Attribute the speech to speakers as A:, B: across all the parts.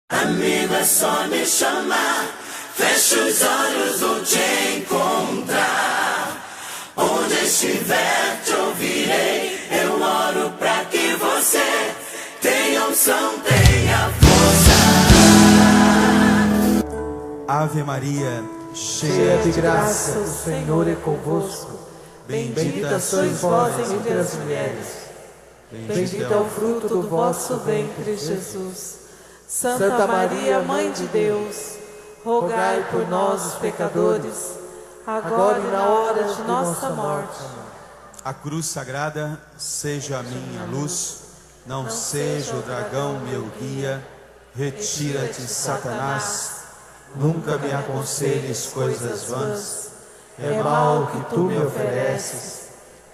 A: Amigo, é só me chamar, fecha os olhos, vou te encontrar. Onde estiver te ouvirei, eu oro pra que você tenha unção, tenha força.
B: Ave Maria,
C: cheia de graça, o Senhor é convosco. Bendita sois vós entre as mulheres. Bendito é o fruto do vosso ventre, Jesus. Santa Maria, Mãe de Deus, rogai por nós, os pecadores, agora e na hora de nossa morte.
B: a cruz sagrada seja a minha luz, não seja o dragão meu guia. Retira-te, Satanás, nunca me aconselhes coisas vãs.
C: É mal que tu me ofereces,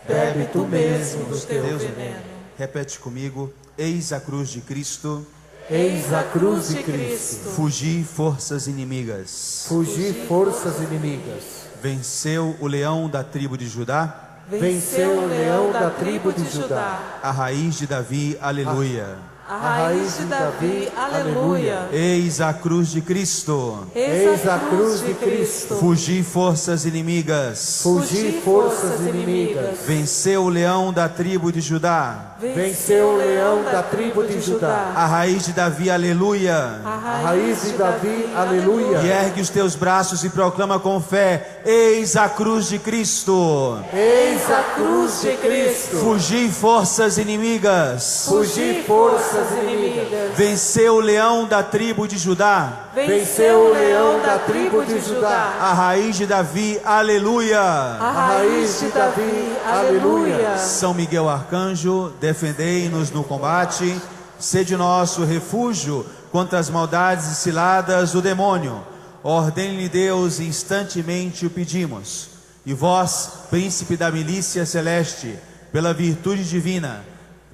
C: bebe tu mesmo do teu veneno.
B: Repete comigo: eis a cruz de Cristo.
C: Eis a cruz de Cristo.
B: Fugi forças inimigas.
C: Fugi forças inimigas.
B: Venceu o leão da tribo de Judá.
C: Venceu o leão da tribo de Judá.
B: A raiz de Davi, aleluia.
C: A raiz de Davi, aleluia.
B: Eis a cruz de Cristo.
C: Eis a cruz de Cristo.
B: Fugi forças inimigas.
C: Fugi forças inimigas.
B: Venceu o leão da tribo de Judá.
C: Venceu o leão da tribo de Judá.
B: A raiz de Davi, aleluia.
C: A raiz de Davi, aleluia.
B: E ergue os teus braços e proclama com fé: eis a cruz de Cristo.
C: Eis a cruz de Cristo.
B: Fugi forças inimigas.
C: Fugi forças inimigas.
B: Venceu o leão da tribo de Judá.
C: Venceu o leão da tribo de Judá.
B: A raiz de Davi, aleluia.
C: A raiz de Davi, aleluia.
B: São Miguel Arcanjo, defendei-nos no combate. Sede nosso refúgio contra as maldades e ciladas do demônio. Ordene-lhe Deus, instantemente o pedimos. E vós, príncipe da milícia celeste, pela virtude divina,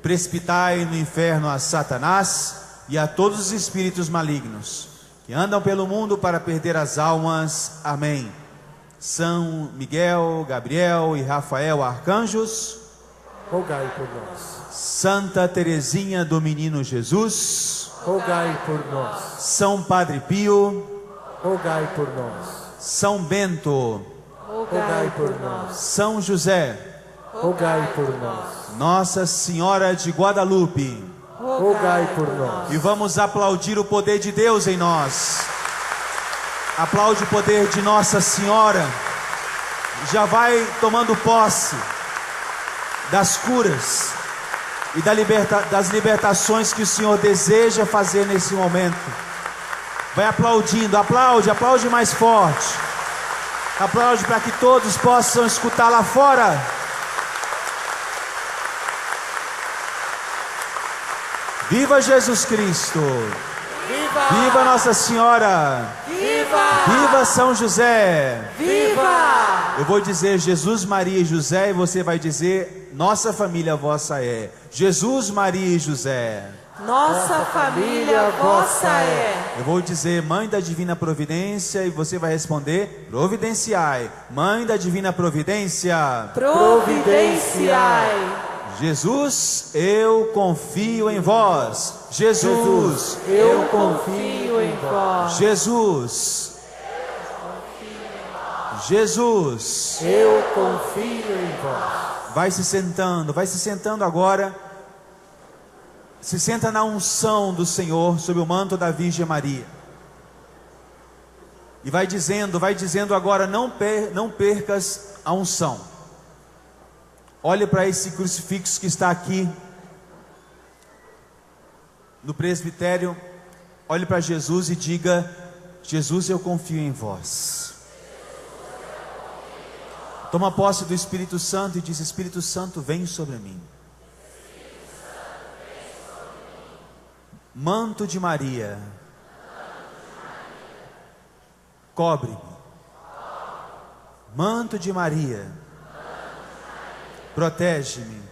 B: precipitai no inferno a Satanás e a todos os espíritos malignos que andam pelo mundo para perder as almas. Amém. São Miguel, Gabriel e Rafael arcanjos,
C: rogai por nós.
B: Santa Teresinha do Menino Jesus,
C: rogai por nós.
B: São Padre Pio,
C: rogai por nós.
B: São Bento,
C: rogai por nós.
B: São José,
C: rogai por nós.
B: Nossa Senhora de Guadalupe,
C: rogai por nós.
B: E vamos aplaudir o poder de Deus em nós. Aplaude o poder de Nossa Senhora. Já vai tomando posse das curas e das libertações que o Senhor deseja fazer nesse momento. Vai aplaudindo, aplaude mais forte. Aplaude para que todos possam escutar lá fora. Viva Jesus Cristo!
C: Viva!
B: Viva Nossa Senhora!
C: Viva!
B: Viva São José!
C: Viva!
B: Eu vou dizer Jesus, Maria e José, e você vai dizer: nossa família vossa é. Jesus, Maria e José.
C: Nossa família vossa é.
B: Eu vou dizer: Mãe da Divina Providência, e você vai responder: providenciai. Mãe da Divina Providência,
C: providenciai.
B: Jesus, eu confio em vós. Jesus,
C: eu confio em vós.
B: Jesus, Jesus,
C: eu confio em vós.
B: vai se sentando agora. Se senta na unção do Senhor, sob o manto da Virgem Maria. E vai dizendo agora: não percas a unção. Olhe para esse crucifixo que está aqui no presbitério. Olhe para Jesus e diga: Jesus, eu confio em vós. Toma posse do Espírito Santo e diz: Espírito Santo, vem sobre mim. Manto de Maria, cobre-me. Manto de Maria, protege-me.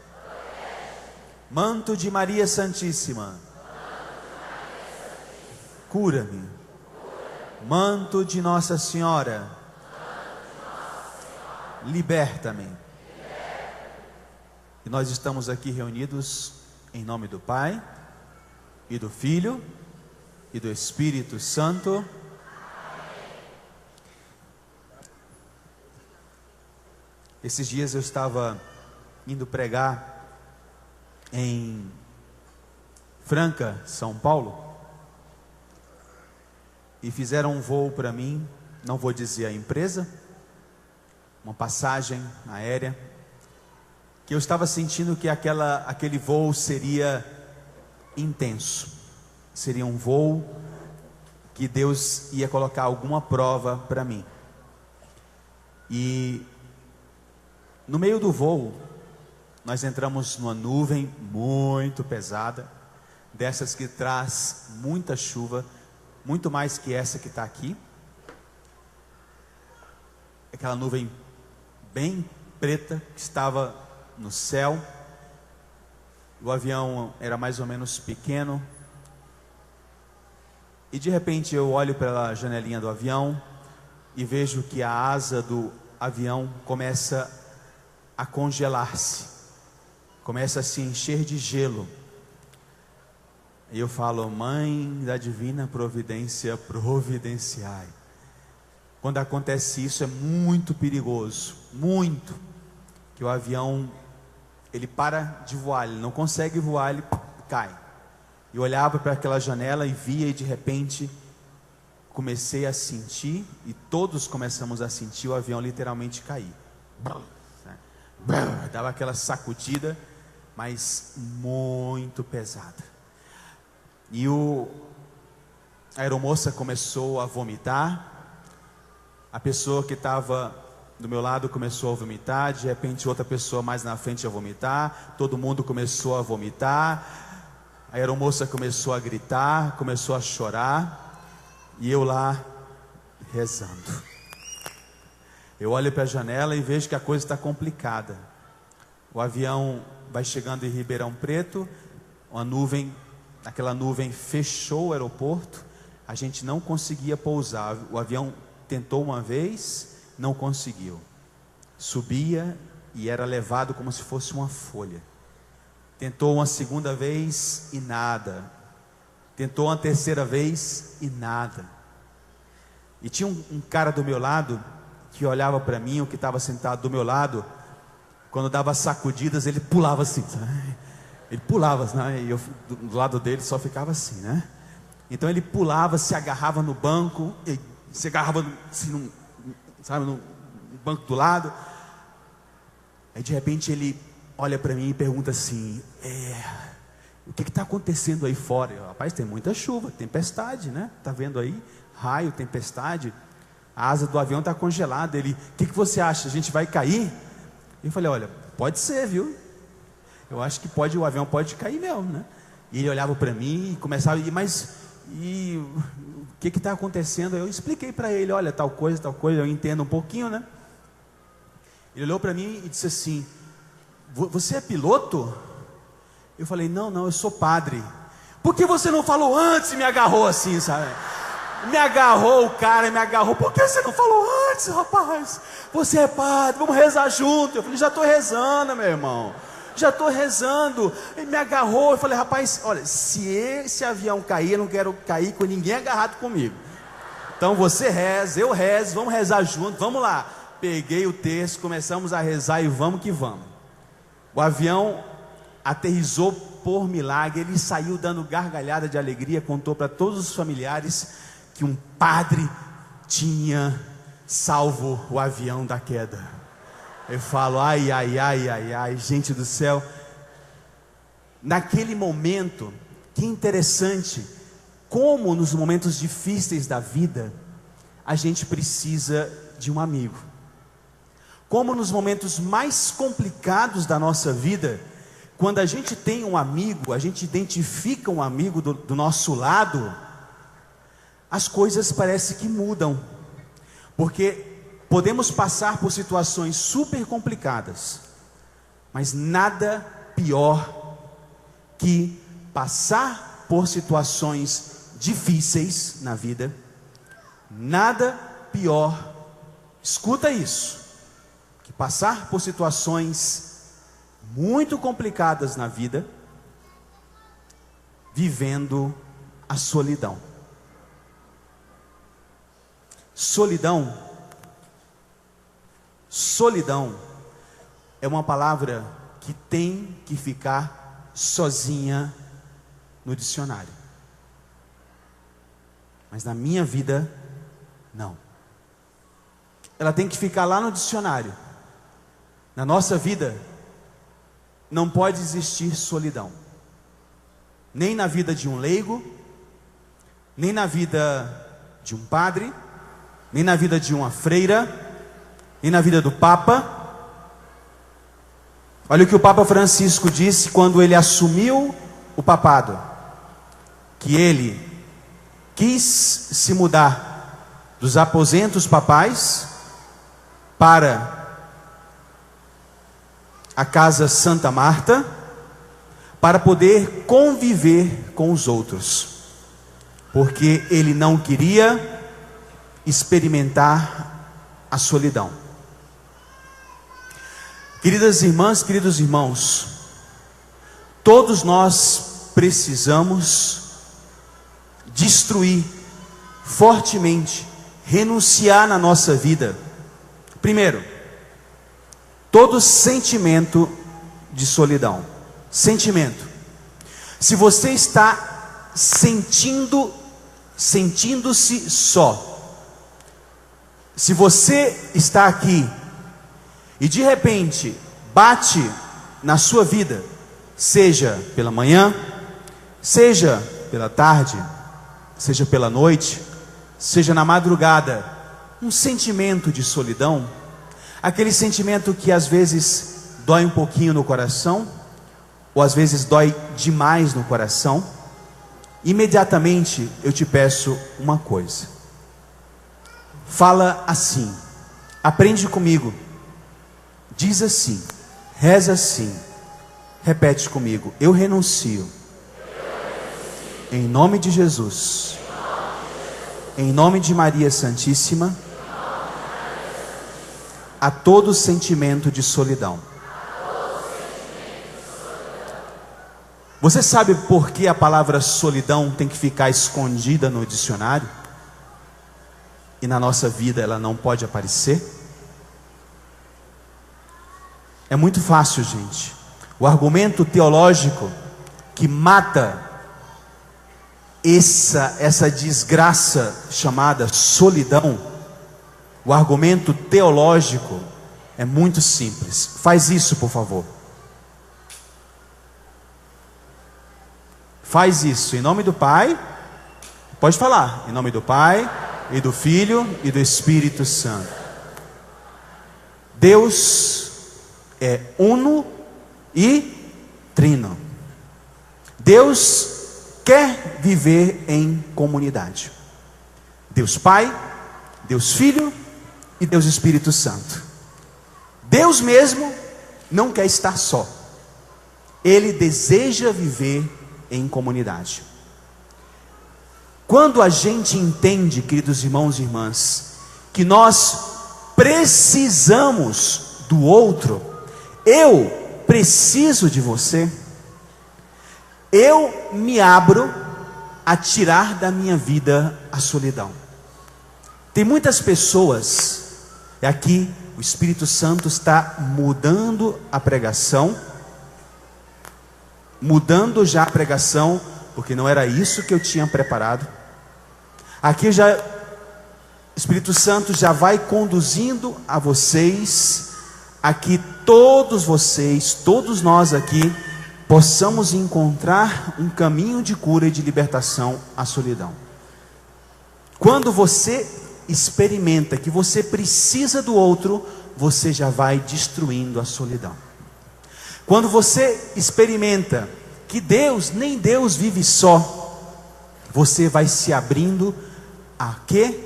B: Manto de Maria Santíssima, cura-me. Manto de Nossa Senhora, liberta-me. E nós estamos aqui reunidos em nome do Pai, e do Filho, e do Espírito Santo. Esses dias eu estava indo pregar em Franca, São Paulo, e fizeram um voo para mim, não vou dizer a empresa, uma passagem aérea, que eu estava sentindo que aquele voo seria intenso, seria um voo que Deus ia colocar alguma prova para mim. E no meio do voo, nós entramos numa nuvem muito pesada, dessas que traz muita chuva, muito mais que essa que está aqui. Aquela nuvem bem preta que estava no céu. O avião era mais ou menos pequeno. E de repente eu olho pela janelinha do avião e vejo que a asa do avião começa a congelar-se, começa a se encher de gelo. E eu falo: Mãe da divina providência, providenciai. Quando acontece isso é muito perigoso, muito, que o avião, ele para de voar, ele não consegue voar, ele cai. Eu olhava para aquela janela e via, e de repente comecei a sentir, e todos começamos a sentir o avião literalmente cair. Dava aquela sacudida, mas muito pesada. E a aeromoça começou a vomitar. A pessoa que estava do meu lado começou a vomitar. De repente outra pessoa mais na frente a vomitar. Todo mundo começou a vomitar. A aeromoça começou a gritar, começou a chorar. E eu lá rezando. Eu olho para a janela e vejo que a coisa está complicada. O avião vai chegando em Ribeirão Preto, aquela nuvem fechou o aeroporto, a gente não conseguia pousar. O avião tentou uma vez, não conseguiu. Subia e era levado como se fosse uma folha. Tentou uma segunda vez e nada. Tentou uma terceira vez e nada. E tinha um cara do meu lado que olhava para mim, o que estava sentado do meu lado, quando dava sacudidas, ele pulava assim, sabe? Ele pulava, né? E eu do lado dele só ficava assim, né? Então ele pulava, se agarrava no banco, se agarrava assim, no banco do lado. Aí de repente ele olha para mim e pergunta assim: o que está acontecendo aí fora? Eu, rapaz, tem muita chuva, tempestade, né? Tá vendo aí? Raio, tempestade. A asa do avião está congelada. Ele: o que você acha? A gente vai cair? Eu falei: olha, pode ser, viu? Eu acho que o avião pode cair mesmo, né? E ele olhava para mim e começava: e o que está acontecendo? Eu expliquei para ele: olha, tal coisa, eu entendo um pouquinho, né? Ele olhou para mim e disse assim: você é piloto? Eu falei: não, eu sou padre. Por que você não falou antes? E me agarrou assim, sabe? Me agarrou o cara, me agarrou. Por que você não falou antes, rapaz? Você é padre, vamos rezar junto. Eu falei: já estou rezando, meu irmão. Já estou rezando. Ele me agarrou. Eu falei: rapaz, olha, se esse avião cair, eu não quero cair com ninguém agarrado comigo. Então você reza, eu rezo, vamos rezar junto, vamos lá. Peguei o texto, começamos a rezar e vamos que vamos. O avião aterrissou por milagre. Ele saiu dando gargalhada de alegria, contou para todos os familiares que um padre tinha salvo o avião da queda. Eu falo: ai, gente do céu. Naquele momento, que interessante, como nos momentos difíceis da vida, a gente precisa de um amigo. Como nos momentos mais complicados da nossa vida, quando a gente tem um amigo, a gente identifica um amigo do nosso lado, as coisas parecem que mudam, porque podemos passar por situações super complicadas, mas nada pior que passar por situações difíceis na vida. Nada pior, escuta isso, que passar por situações muito complicadas na vida, vivendo a solidão. Solidão é uma palavra que tem que ficar sozinha no dicionário. Mas na minha vida, não. Ela tem que ficar lá no dicionário. Na nossa vida, não pode existir solidão. Nem na vida de um leigo, nem na vida de um padre, nem na vida de uma freira, nem na vida do Papa. Olha o que o Papa Francisco disse quando ele assumiu o papado, que ele quis se mudar dos aposentos papais para a Casa Santa Marta, para poder conviver com os outros, porque ele não queria experimentar a solidão. Queridas irmãs, queridos irmãos, todos nós precisamos destruir fortemente, renunciar na nossa vida, primeiro, todo sentimento de solidão. Sentimento. Se você está sentindo-se só, se você está aqui e de repente bate na sua vida, seja pela manhã, seja pela tarde, seja pela noite, seja na madrugada, um sentimento de solidão, aquele sentimento que às vezes dói um pouquinho no coração, ou às vezes dói demais no coração, imediatamente eu te peço uma coisa. Fala assim, aprende comigo, diz assim, reza assim, repete comigo: eu renuncio, em nome de Jesus, em nome de Maria Santíssima, a todo sentimento de solidão. Você sabe por que a palavra solidão tem que ficar escondida no dicionário? E na nossa vida ela não pode aparecer? É muito fácil, gente. O argumento teológico que mata essa desgraça chamada solidão, o argumento teológico é muito simples. Faz isso, por favor. Faz isso em nome do Pai. Pode falar. Em nome do Pai, e do Filho, e do Espírito Santo. Deus é uno e trino. Deus quer viver em comunidade. Deus Pai, Deus Filho e Deus Espírito Santo. Deus mesmo não quer estar só. Ele deseja viver em comunidade. Quando a gente entende, queridos irmãos e irmãs, que nós precisamos do outro, eu preciso de você, eu me abro a tirar da minha vida a solidão. Tem muitas pessoas, e aqui o Espírito Santo está mudando a pregação, porque não era isso que eu tinha preparado. Aqui já, o Espírito Santo já vai conduzindo a vocês, aqui todos vocês, todos nós aqui, possamos encontrar um caminho de cura e de libertação à solidão. Quando você experimenta que você precisa do outro, você já vai destruindo a solidão. Quando você experimenta que nem Deus vive só, você vai se abrindo a quê?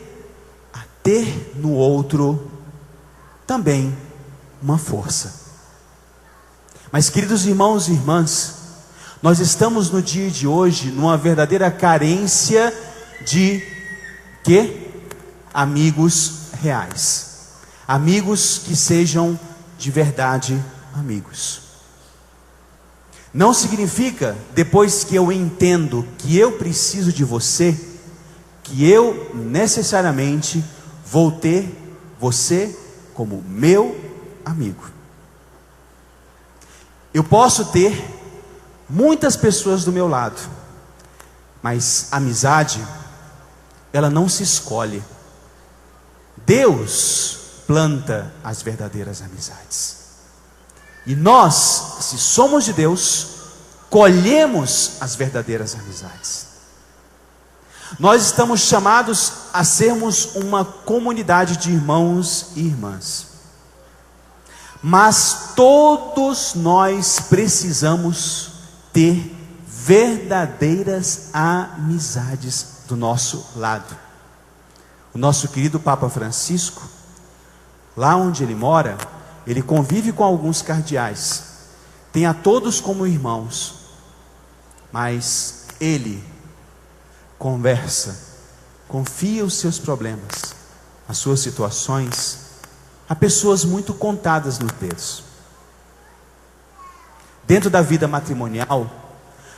B: A ter no outro também uma força. Mas, queridos irmãos e irmãs, nós estamos no dia de hoje numa verdadeira carência de quê? Amigos reais. Amigos que sejam de verdade amigos. Não significa, depois que eu entendo que eu preciso de você, que eu necessariamente vou ter você como meu amigo. Eu posso ter muitas pessoas do meu lado, mas amizade, ela não se escolhe. Deus planta as verdadeiras amizades. E nós, se somos de Deus, colhemos as verdadeiras amizades. Nós estamos chamados a sermos uma comunidade de irmãos e irmãs. Mas todos nós precisamos ter verdadeiras amizades do nosso lado. O nosso querido Papa Francisco, lá onde ele mora, ele convive com alguns cardeais, tem a todos como irmãos, mas ele conversa, confia os seus problemas, as suas situações, a pessoas muito contadas nos dedos. Dentro da vida matrimonial,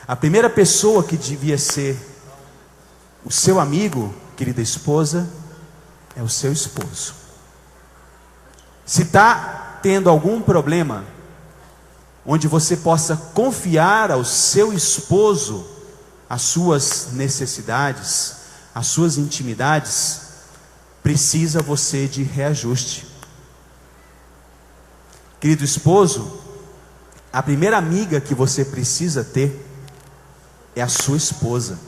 B: a primeira pessoa que devia ser o seu amigo, querida esposa, é o seu esposo. Se está tendo algum problema, onde você possa confiar ao seu esposo as suas necessidades, as suas intimidades, precisa você de reajuste. Querido esposo, a primeira amiga que você precisa ter é a sua esposa.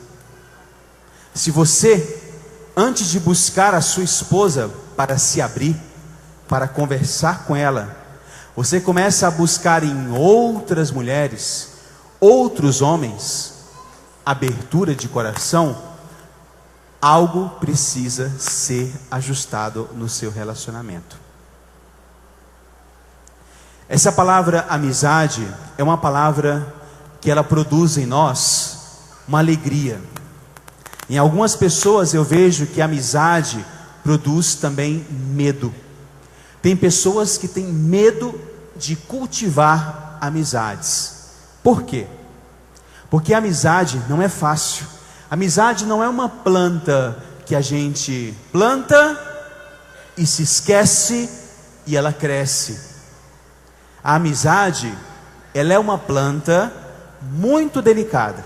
B: Se você, antes de buscar a sua esposa para se abrir, para conversar com ela, você começa a buscar em outras mulheres, outros homens, abertura de coração, algo precisa ser ajustado no seu relacionamento. Essa palavra amizade é uma palavra que ela produz em nós uma alegria. Em algumas pessoas eu vejo que a amizade produz também medo. Tem pessoas que têm medo de cultivar amizades. Por quê? Porque a amizade não é fácil. Amizade não é uma planta que a gente planta e se esquece e ela cresce. A amizade, ela é uma planta muito delicada,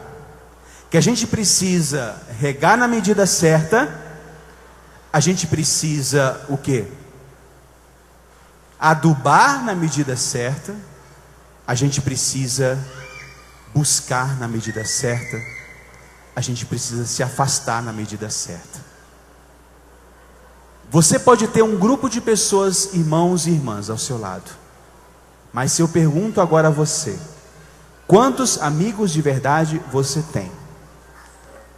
B: que a gente precisa regar na medida certa. A gente precisa o quê? Adubar na medida certa. A gente precisa buscar na medida certa. A gente precisa se afastar na medida certa. Você pode ter um grupo de pessoas, irmãos e irmãs ao seu lado, mas se eu pergunto agora a você, quantos amigos de verdade você tem?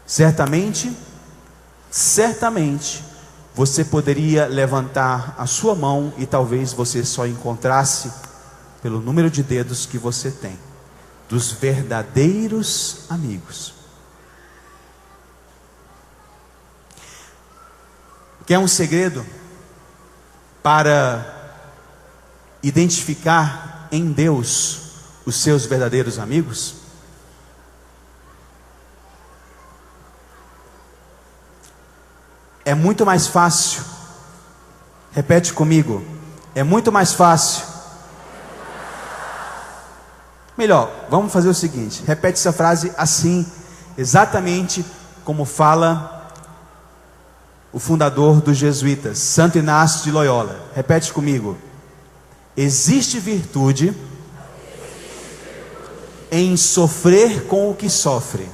B: Certamente, você poderia levantar a sua mão e talvez você só encontrasse, pelo número de dedos que você tem, dos verdadeiros amigos. Quer um segredo para identificar em Deus os seus verdadeiros amigos? É muito mais fácil. Repete comigo. É muito mais fácil. Melhor, vamos fazer o seguinte. Repete essa frase assim, exatamente como fala o fundador dos jesuítas, Santo Inácio de Loyola. Repete comigo. Existe virtude em sofrer com o que sofre,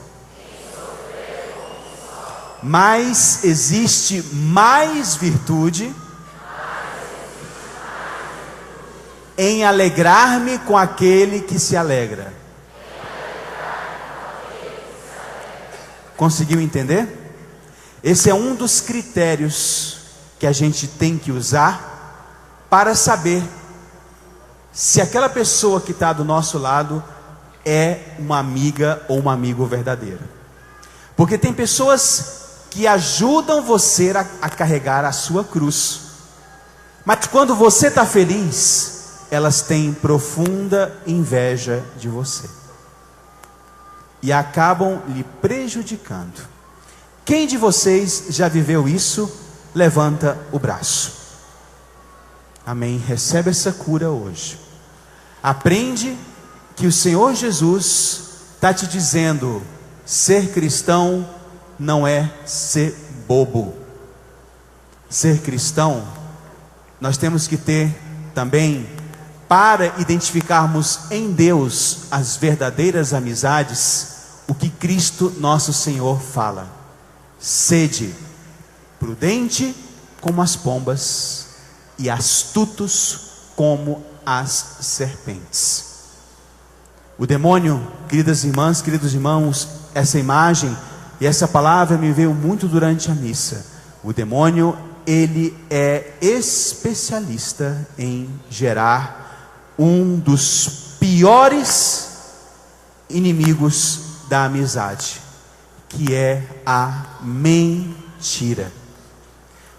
B: mas existe mais virtude em alegrar-me com aquele que se alegra. Conseguiu entender? Esse é um dos critérios que a gente tem que usar para saber se aquela pessoa que está do nosso lado é uma amiga ou um amigo verdadeiro. Porque tem pessoas que ajudam você a carregar a sua cruz, mas quando você está feliz, elas têm profunda inveja de você e acabam lhe prejudicando. Quem de vocês já viveu isso levanta o braço. Amém. Recebe essa cura hoje. Aprende que o Senhor Jesus está te dizendo: ser cristão não é ser bobo. Ser cristão, nós temos que ter também, para identificarmos em Deus as verdadeiras amizades, o que Cristo nosso Senhor fala: sede prudente como as pombas e astutos como as serpentes. O demônio, queridas irmãs, queridos irmãos, essa imagem e essa palavra me veio muito durante a missa. O demônio, ele é especialista em gerar um dos piores inimigos da amizade, que é a mentira.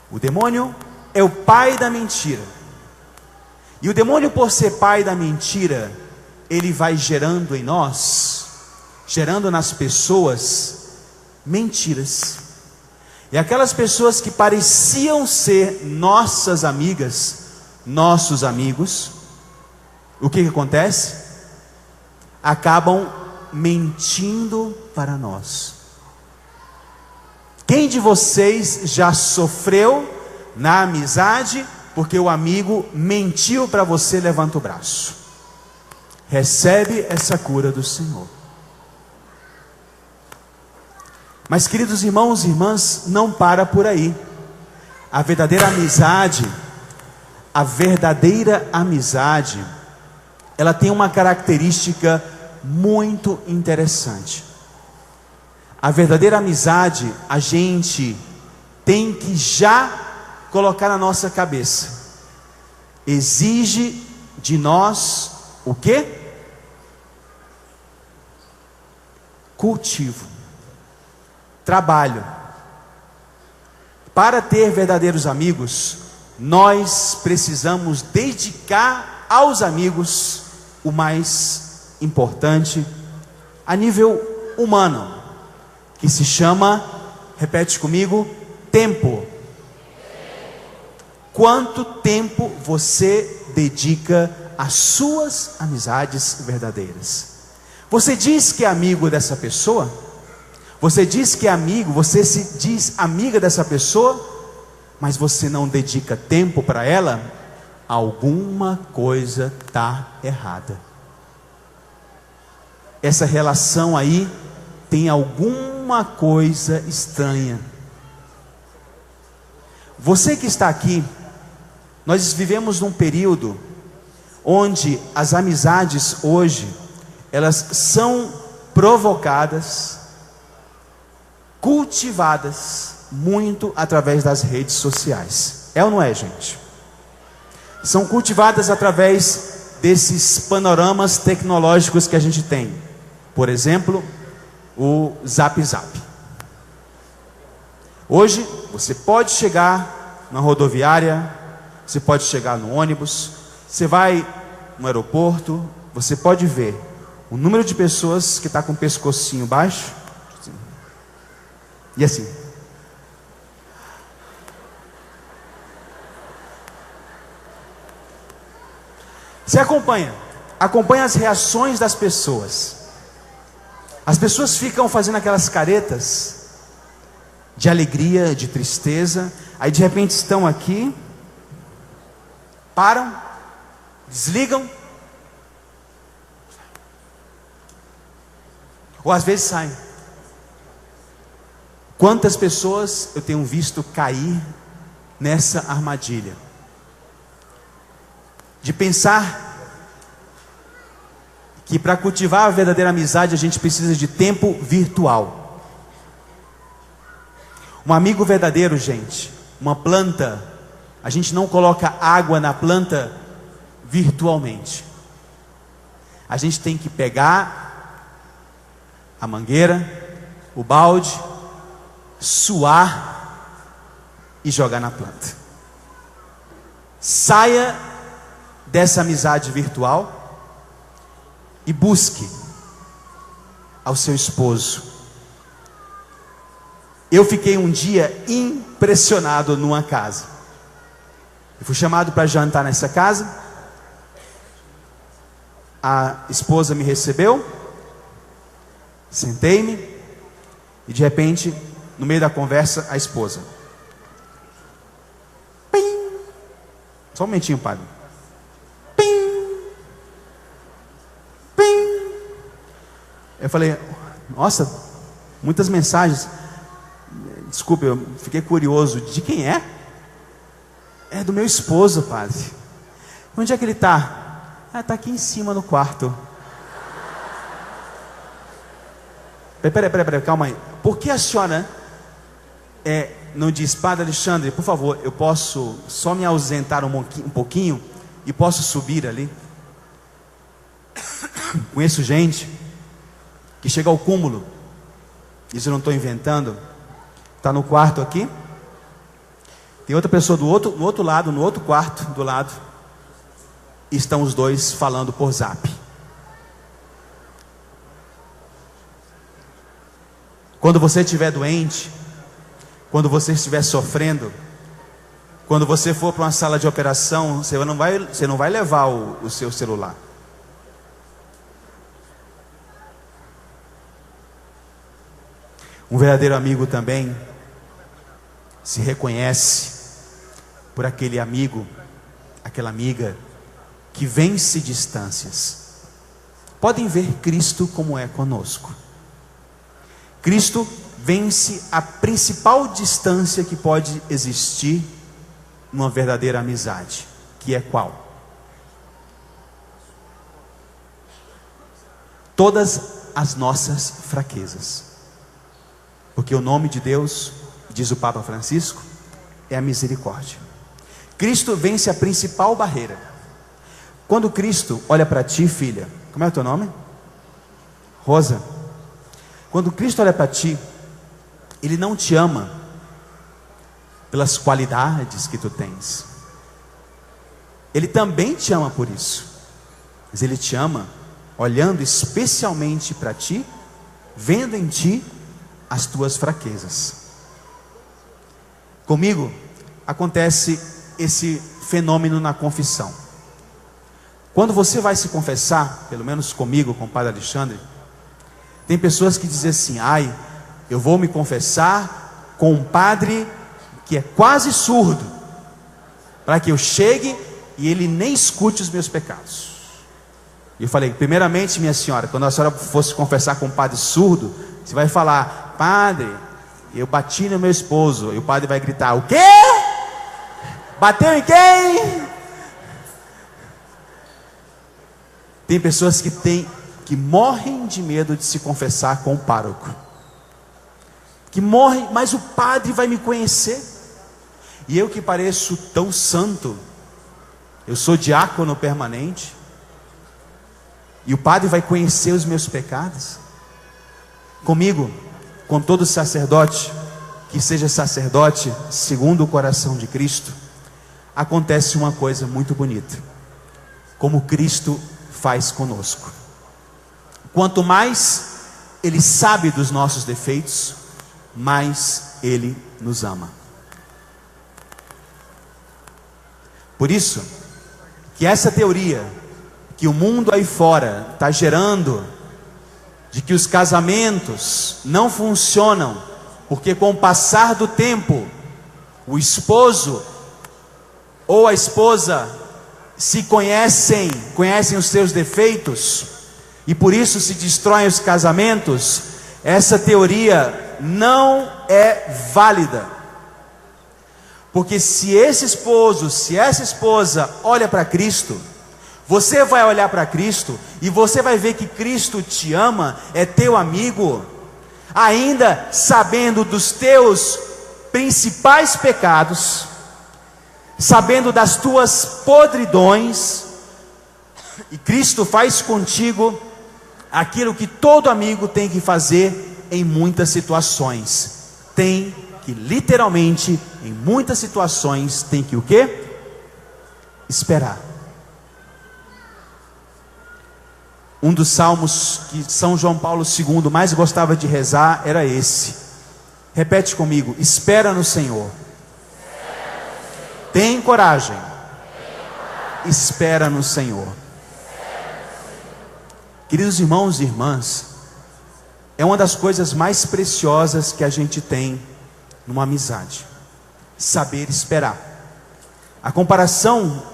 B: O demônio é o pai da mentira. E o demônio, por ser pai da mentira, ele vai gerando em nós, gerando nas pessoas, mentiras. E aquelas pessoas que pareciam ser nossas amigas, nossos amigos, o que acontece? Acabam mentindo para nós. Quem de vocês já sofreu na amizade porque o amigo mentiu para você? Levanta o braço. Recebe essa cura do Senhor. Mas, queridos irmãos e irmãs, não para por aí. A verdadeira amizade, ela tem uma característica muito interessante. A verdadeira amizade, a gente tem que já colocar na nossa cabeça: exige de nós o quê? Cultivo, trabalho. Para ter verdadeiros amigos, nós precisamos dedicar aos amigos o mais importante a nível humano, que se chama, repete comigo, tempo. Quanto tempo você dedica às suas amizades verdadeiras? Você diz que é amigo dessa pessoa? Você diz que é amigo, você se diz amiga dessa pessoa, mas você não dedica tempo para ela? Alguma coisa está errada. Essa relação aí tem alguma coisa estranha. Você que está aqui, nós vivemos num período onde as amizades hoje, elas são provocadas, cultivadas muito através das redes sociais. É ou não é, gente? São cultivadas através desses panoramas tecnológicos que a gente tem. Por exemplo, o Zap Zap. Hoje você pode chegar na rodoviária, você pode chegar no ônibus, você vai no aeroporto, você pode ver o número de pessoas que está com o pescocinho baixo, e assim. Você acompanha as reações das pessoas. As pessoas ficam fazendo aquelas caretas de alegria, de tristeza, aí de repente estão aqui, param, desligam, ou às vezes saem. Quantas pessoas eu tenho visto cair nessa armadilha de pensar que para cultivar a verdadeira amizade a gente precisa de tempo virtual. Um amigo verdadeiro, gente, uma planta, a gente não coloca água na planta virtualmente. A gente tem que pegar a mangueira, o balde, suar e jogar na planta. Saia dessa amizade virtual e busque ao seu esposo, Eu fiquei um dia impressionado numa casa. Eu fui chamado para jantar nessa casa. A esposa me recebeu, sentei-me, e de repente, no meio da conversa, a esposa: pim! Só um momentinho, padre. Pim! Pim! Eu falei: nossa, muitas mensagens. Desculpe, eu fiquei curioso. De quem é? É do meu esposo, padre. Onde é que ele está? Ah, está aqui em cima no quarto. Peraí, calma aí. Por que a senhora não diz: padre Alexandre, por favor, eu posso só me ausentar um pouquinho e posso subir ali? Conheço gente que chega ao cúmulo, isso eu não estou inventando, está no quarto aqui, tem outra pessoa no outro lado, no outro quarto do lado, e estão os dois falando por zap. Quando você estiver doente, quando você estiver sofrendo, quando você for para uma sala de operação, você não vai levar o seu celular. Um verdadeiro amigo também se reconhece por aquele amigo, aquela amiga que vence distâncias. Podem ver Cristo como é conosco. Cristo vence a principal distância que pode existir numa verdadeira amizade, que é qual? Todas as nossas fraquezas. Porque o nome de Deus, diz o Papa Francisco, é a misericórdia. Cristo vence a principal barreira. Quando Cristo olha para ti, filha, como é o teu nome? Rosa. Quando Cristo olha para ti, Ele não te ama pelas qualidades que tu tens. Ele também te ama por isso. Mas Ele te ama olhando especialmente para ti, vendo em ti as tuas fraquezas. Comigo acontece esse fenômeno na confissão. Quando você vai se confessar, pelo menos comigo, com o padre Alexandre, tem pessoas que dizem assim: ai, eu vou me confessar com um padre que é quase surdo, para que eu chegue e ele nem escute os meus pecados. E eu falei: primeiramente, minha senhora, quando a senhora fosse confessar com um padre surdo, você vai falar: padre, eu bati no meu esposo. E o padre vai gritar: o quê? Bateu em quem? Tem pessoas que morrem de medo de se confessar com o pároco, que morrem, mas o padre vai me conhecer, e eu que pareço tão santo, eu sou diácono permanente, e o padre vai conhecer os meus pecados. Comigo, com todo sacerdote que seja sacerdote segundo o coração de Cristo, acontece uma coisa muito bonita, como Cristo faz conosco. Quanto mais Ele sabe dos nossos defeitos, mais Ele nos ama. Por isso que essa teoria que o mundo aí fora está gerando, de que os casamentos não funcionam, porque com o passar do tempo, o esposo ou a esposa se conhecem os seus defeitos, e por isso se destroem os casamentos, essa teoria não é válida. Porque se esse esposo, se essa esposa olha para Cristo, você vai olhar para Cristo e você vai ver que Cristo te ama, é teu amigo, ainda sabendo dos teus principais pecados, sabendo das tuas podridões, e Cristo faz contigo aquilo que todo amigo tem que fazer em muitas situações. Tem que literalmente, em muitas situações, tem que o quê? Esperar. Um dos salmos que São João Paulo II mais gostava de rezar era esse: Repete comigo: espera no Senhor. Tem coragem. Espera no Senhor. Queridos irmãos e irmãs, é uma das coisas mais preciosas que a gente tem numa amizade: saber esperar. A comparação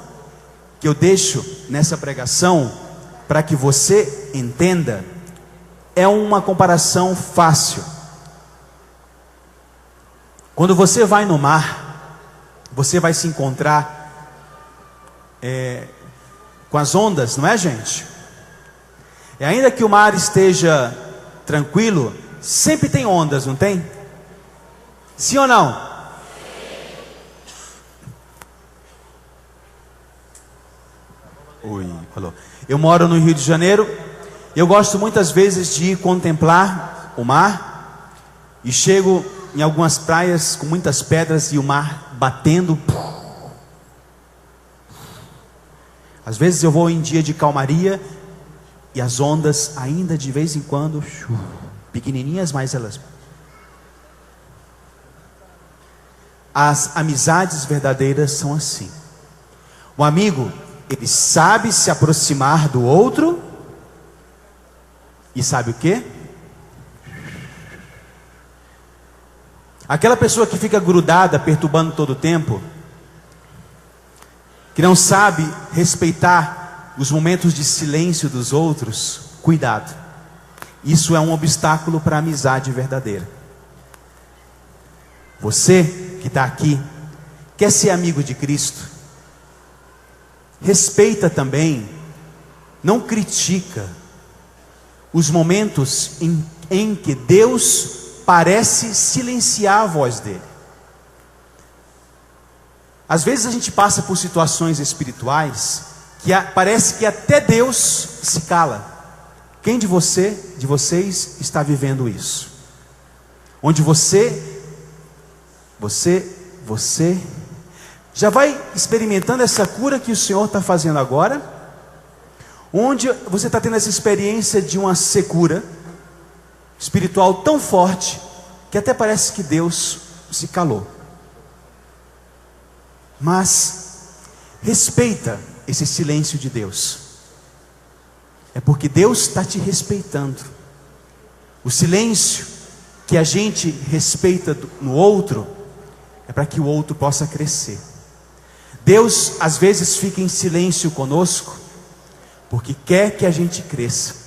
B: que eu deixo nessa pregação, para que você entenda, é uma comparação fácil. Quando você vai no mar, você vai se encontrar com as ondas, não é, gente? E ainda que o mar esteja tranquilo, sempre tem ondas, não tem? Sim ou não? Oi, falou. Eu moro no Rio de Janeiro. Eu gosto muitas vezes de ir contemplar o mar. E chego em algumas praias com muitas pedras e o mar batendo. Às vezes eu vou em dia de calmaria e as ondas ainda de vez em quando, pequenininhas, mas elas... As amizades verdadeiras são assim. O amigo, ele sabe se aproximar do outro e sabe o quê? Aquela pessoa que fica grudada, perturbando todo o tempo, que não sabe respeitar os momentos de silêncio dos outros, cuidado. Isso é um obstáculo para a amizade verdadeira. Você que está aqui, quer ser amigo de Cristo, respeita também, não critica os momentos em que Deus parece silenciar a voz dele. Às vezes a gente passa por situações espirituais que parece que até Deus se cala. Quem de vocês está vivendo isso? Onde você já vai experimentando essa cura que o Senhor está fazendo agora, onde você está tendo essa experiência de uma secura espiritual tão forte que até parece que Deus se calou. Mas respeita esse silêncio de Deus. É porque Deus está te respeitando. O silêncio que a gente respeita no outro é para que o outro possa crescer. Deus às vezes fica em silêncio conosco porque quer que a gente cresça.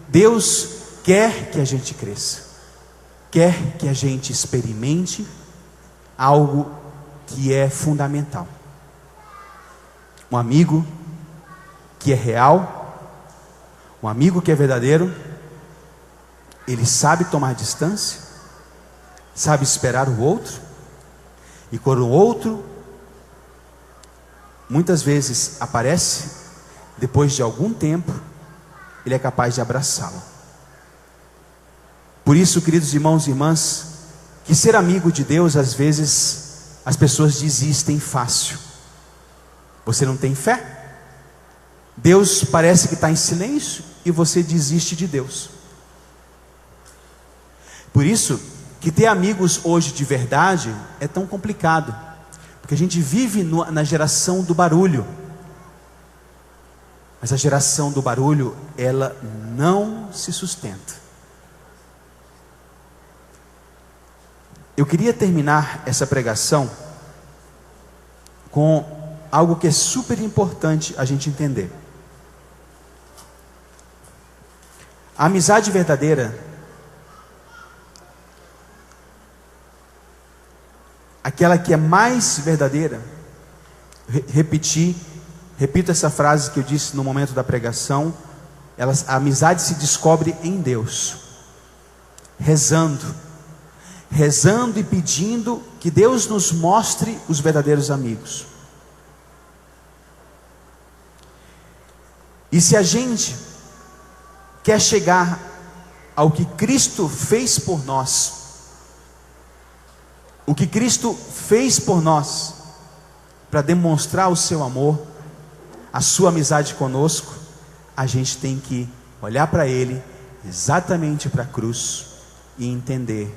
B: Deus quer que a gente cresça, quer que a gente experimente algo que é fundamental. Um amigo que é real, um amigo que é verdadeiro, ele sabe tomar distância, sabe esperar o outro, e quando o outro muitas vezes aparece, depois de algum tempo, ele é capaz de abraçá-lo. Por isso, queridos irmãos e irmãs, que ser amigo de Deus, às vezes, as pessoas desistem fácil. Você não tem fé? Deus parece que está em silêncio e você desiste de Deus. Por isso, que ter amigos hoje de verdade é tão complicado. Porque a gente vive na geração do barulho. Mas a geração do barulho, ela não se sustenta. Eu queria terminar essa pregação com algo que é super importante a gente entender. A amizade verdadeira, aquela que é mais verdadeira, repito essa frase que eu disse no momento da pregação, a amizade se descobre em Deus, rezando e pedindo que Deus nos mostre os verdadeiros amigos. E se a gente quer chegar ao que Cristo fez por nós, o que Cristo fez por nós, para demonstrar o seu amor, a sua amizade conosco, a gente tem que olhar para Ele, exatamente para a cruz, e entender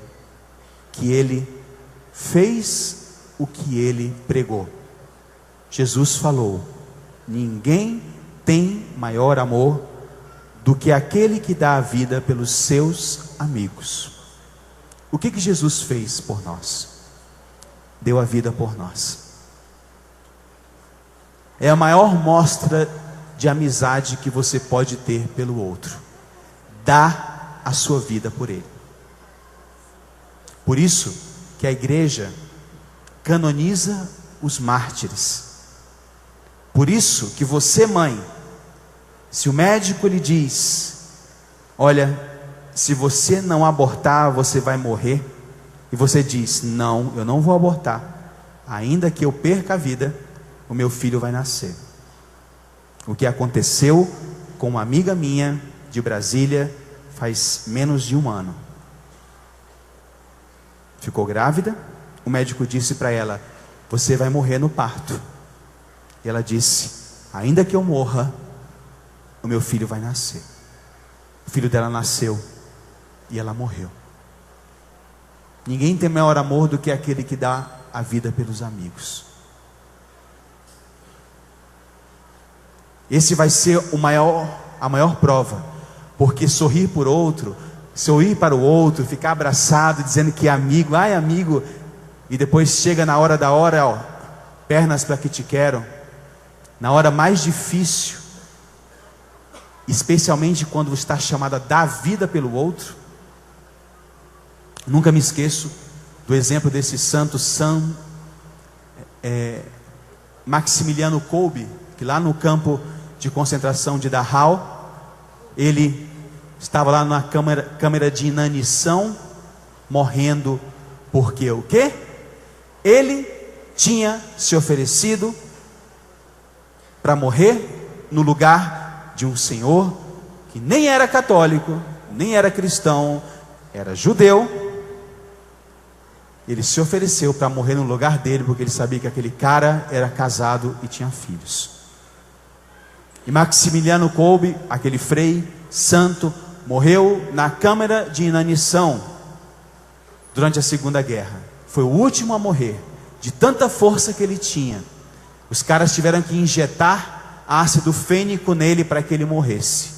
B: que Ele fez o que Ele pregou. Jesus falou: ninguém tem maior amor do que aquele que dá a vida pelos seus amigos. O que Jesus fez por nós? Deu a vida por nós. É a maior mostra de amizade que você pode ter pelo outro. Dá a sua vida por ele. Por isso que a igreja canoniza os mártires. Por isso que você, mãe, se o médico lhe diz: olha, se você não abortar, você vai morrer, e você diz: não, eu não vou abortar, ainda que eu perca a vida, o meu filho vai nascer. O que aconteceu com uma amiga minha de Brasília faz menos de 1 ano. Ficou grávida, o médico disse para ela: você vai morrer no parto. E ela disse: ainda que eu morra, o meu filho vai nascer. O filho dela nasceu e ela morreu. Ninguém tem maior amor do que aquele que dá a vida pelos amigos. Esse vai ser a maior prova, porque sorrir por outro, sorrir para o outro, ficar abraçado, dizendo que é amigo, ai amigo, e depois chega na hora da hora, ó, pernas para que te quero, na hora mais difícil, especialmente quando está chamado a dar vida pelo outro. Nunca me esqueço do exemplo desse santo São Maximiliano Kolbe, que lá no campo de concentração de Dachau, ele estava lá na câmara de inanição, morrendo, porque o quê? Ele tinha se oferecido para morrer no lugar de um senhor que nem era católico, nem era cristão, era judeu. Ele se ofereceu para morrer no lugar dele, porque ele sabia que aquele cara era casado e tinha filhos. E Maximiliano Kolbe, aquele frei santo, morreu na câmara de inanição durante a Segunda Guerra. Foi o último a morrer, de tanta força que ele tinha. Os caras tiveram que injetar ácido fênico nele para que ele morresse,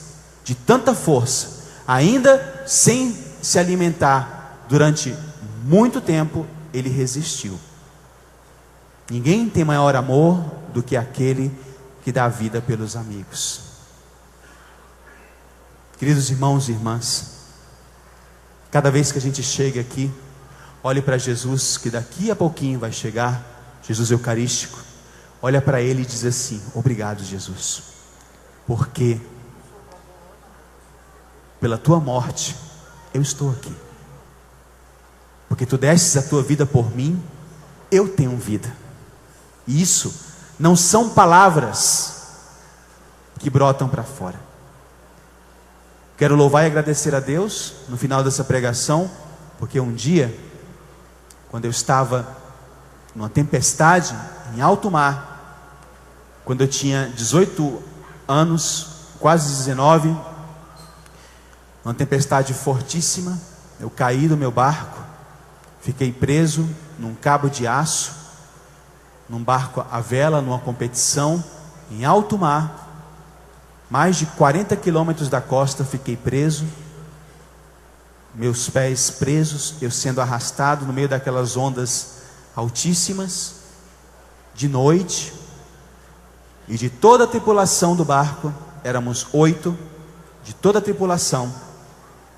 B: de tanta força, ainda sem se alimentar. Durante muito tempo ele resistiu. Ninguém tem maior amor do que aquele que dá a vida pelos amigos. Queridos irmãos e irmãs, cada vez que a gente chega aqui, olhe para Jesus, que daqui a pouquinho vai chegar, Jesus Eucarístico. Olha para ele e diz assim: obrigado, Jesus, porque pela tua morte eu estou aqui, porque tu destes a tua vida por mim, eu tenho vida. E isso não são palavras que brotam para fora. Quero louvar e agradecer a Deus no final dessa pregação, porque um dia, quando eu estava numa tempestade em alto mar, quando eu tinha 18 anos, quase 19, uma tempestade fortíssima, eu caí do meu barco, fiquei preso num cabo de aço, num barco à vela, numa competição, em alto mar, mais de 40 quilômetros da costa, fiquei preso, meus pés presos, eu sendo arrastado no meio daquelas ondas altíssimas, de noite, e de toda a tripulação do barco, éramos 8, de toda a tripulação,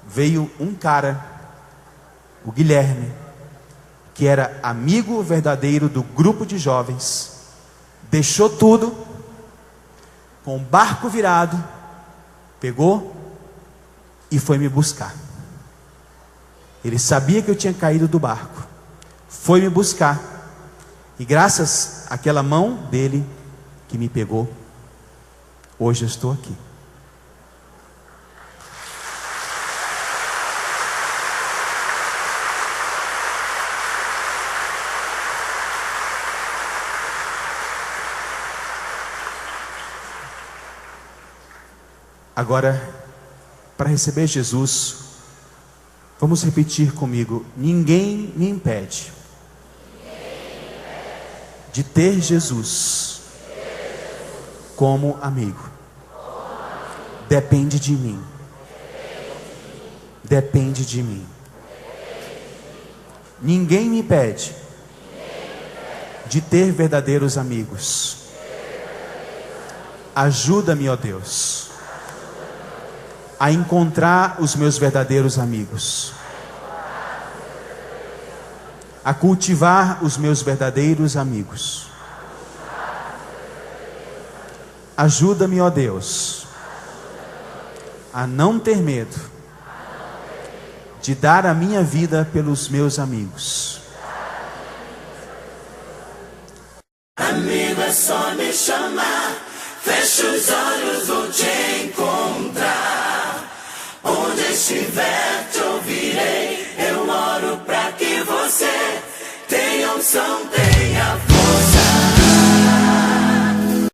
B: veio um cara, o Guilherme, que era amigo verdadeiro do grupo de jovens, deixou tudo, com o barco virado, pegou e foi me buscar. Ele sabia que eu tinha caído do barco, foi me buscar, e graças àquela mão dele que me pegou, hoje eu estou aqui. Agora, para receber Jesus Vamos repetir comigo: ninguém me impede de ter Jesus como amigo. Depende de mim. Depende de mim. Ninguém me impede de ter verdadeiros amigos. Ajuda-me, ó Deus, a encontrar os meus verdadeiros amigos, a cultivar os meus verdadeiros amigos. Ajuda-me, ó Deus, a não ter medo de dar a minha vida pelos meus amigos.
A: Amigo, é só me chamar. Fecha os olhos, vou te encontrar. Onde estiver, te ouvirei. Eu oro pra que você tenha unção.